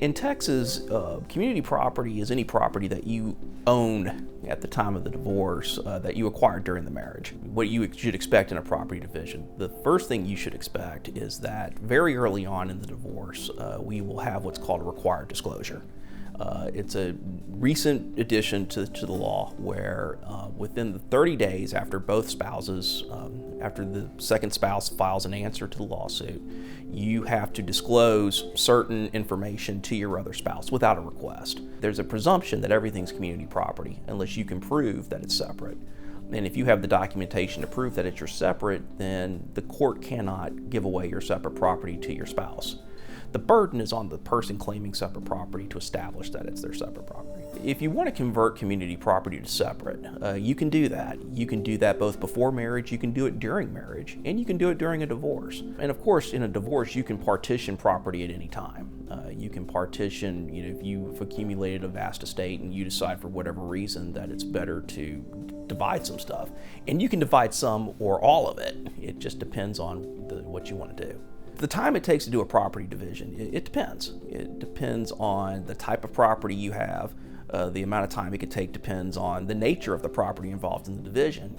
In Texas, community property is any property that you own at the time of the divorce that you acquired during the marriage. What you should expect in a property division. The first thing you should expect is that very early on in the divorce, we will have what's called a required disclosure. It's a recent addition to the law where within the 30 days after both spouses, after the second spouse files an answer to the lawsuit, you have to disclose certain information to your other spouse without a request. There's a presumption that everything's community property unless you can prove that it's separate. And if you have the documentation to prove that you're separate, then the court cannot give away your separate property to your spouse. The burden is on the person claiming separate property to establish that it's their separate property. If you want to convert community property to separate, you can do that. You can do that both before marriage, you can do it during marriage, and you can do it during a divorce. And of course, in a divorce, you can partition property at any time. You can partition, if you've accumulated a vast estate and you decide for whatever reason that it's better to divide some stuff. And you can divide some or all of it. It just depends on what you want to do. The time it takes to do a property division, it depends. It depends on the type of property you have. The amount of time it could take depends on the nature of the property involved in the division.